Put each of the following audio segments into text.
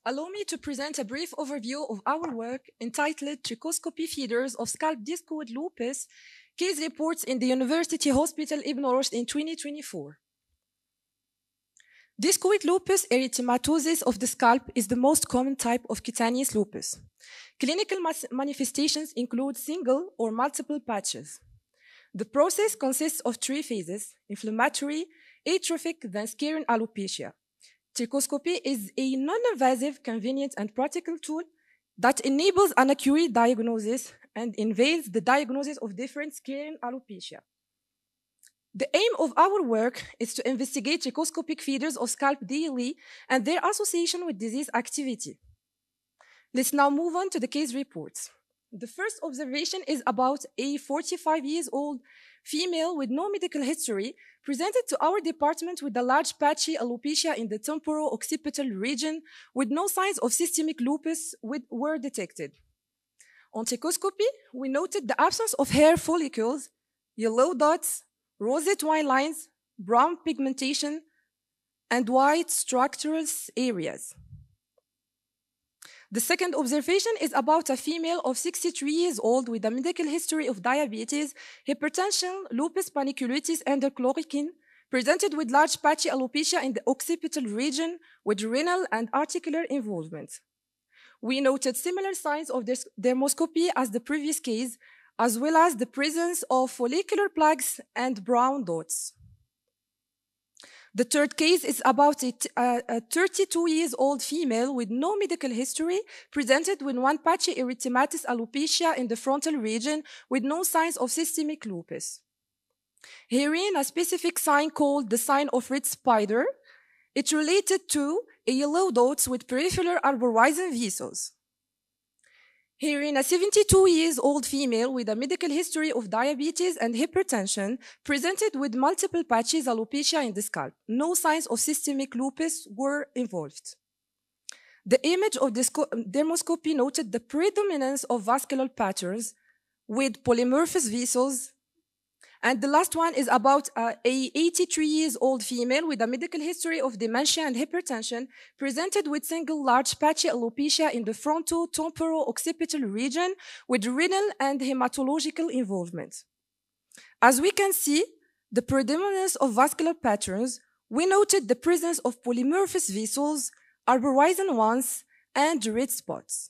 Allow me to present a brief overview of our work entitled Trichoscopy Feeders of Scalp Discoid Lupus, Case Reports in the University Hospital Ibn Rushd in 2024. Discoid lupus erythematosus of the scalp is the most common type of cutaneous lupus. Clinical manifestations include single or multiple patches. The process consists of three phases: inflammatory, atrophic, then scarring alopecia. Trichoscopy is a non-invasive, convenient, and practical tool that enables an accurate diagnosis and unveils the diagnosis of different scarring alopecia. The aim of our work is to investigate trichoscopic feeders of scalp DLE and their association with disease activity. Let's now move on to the case reports. The first observation is about a 45-year-old female with no medical history presented to our department with a large patchy alopecia in the temporo-occipital region with no signs of systemic lupus were detected. On trichoscopy, we noted the absence of hair follicles, yellow dots, roseate white lines, brown pigmentation, and white structural areas. The second observation is about a female of 63 years old with a medical history of diabetes, hypertension, lupus panniculitis, and chloroquine, presented with large patchy alopecia in the occipital region with renal and articular involvement. We noted similar signs of dermoscopy as the previous case, as well as the presence of follicular plaques and brown dots. The third case is about a 32-year-old female with no medical history, presented with one patchy erythematous alopecia in the frontal region with no signs of systemic lupus. Herein, a specific sign called the sign of red spider. It related to a yellow dots with peripheral arborizing vessels. Herein, a 72-year-old female with a medical history of diabetes and hypertension presented with multiple patches alopecia in the scalp. No signs of systemic lupus were involved. The image of the dermoscopy noted the predominance of vascular patterns with polymorphous vessels. And the last one is about a 83-year-old female with a medical history of dementia and hypertension presented with single large patchy alopecia in the fronto-temporo-occipital region with renal and hematological involvement. As we can see, the predominance of vascular patterns, we noted the presence of polymorphous vessels, arborizing ones, and red spots.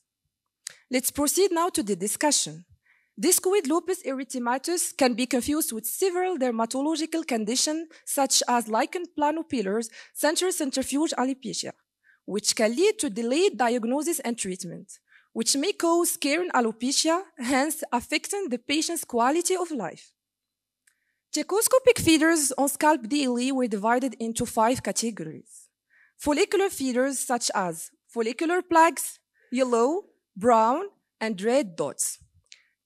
Let's proceed now to the discussion. Discoid lupus erythematosus can be confused with several dermatological conditions such as lichen planopillars, centrifuge alopecia, which can lead to delayed diagnosis and treatment, which may cause scarring alopecia, hence affecting the patient's quality of life. Trichoscopic feeders on scalp DLE were divided into 5 categories. Follicular feeders such as follicular plaques, yellow, brown, and red dots.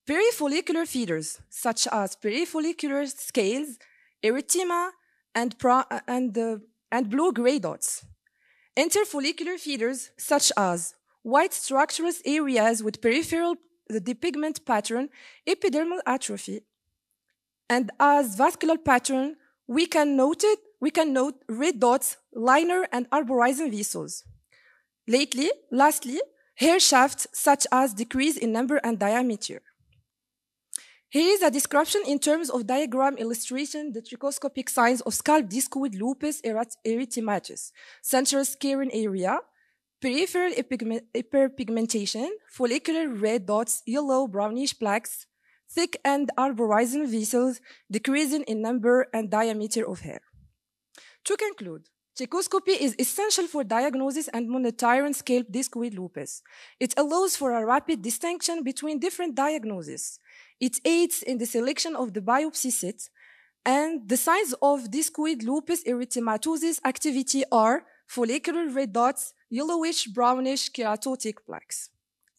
Perifollicular feeders, such as perifollicular scales, erythema, and blue-gray dots. Interfollicular feeders, such as white structural areas with peripheral depigment pattern, epidermal atrophy. And as vascular pattern, we can note red dots, liner, and arborizing vessels. Lastly, hair shafts, such as decrease in number and diameter. Here is a description in terms of diagram illustration the trichoscopic signs of scalp discoid lupus erythematosus: central scarring area, peripheral hyperpigmentation, follicular red dots, yellow brownish plaques, thick and arborizing vessels, decreasing in number and diameter of hair. To conclude, trichoscopy is essential for diagnosis and monitoring scalp discoid lupus. It allows for a rapid distinction between different diagnoses. It aids in the selection of the biopsy set, and the signs of discoid lupus erythematosus activity are follicular red dots, yellowish, brownish keratotic plaques.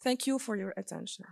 Thank you for your attention.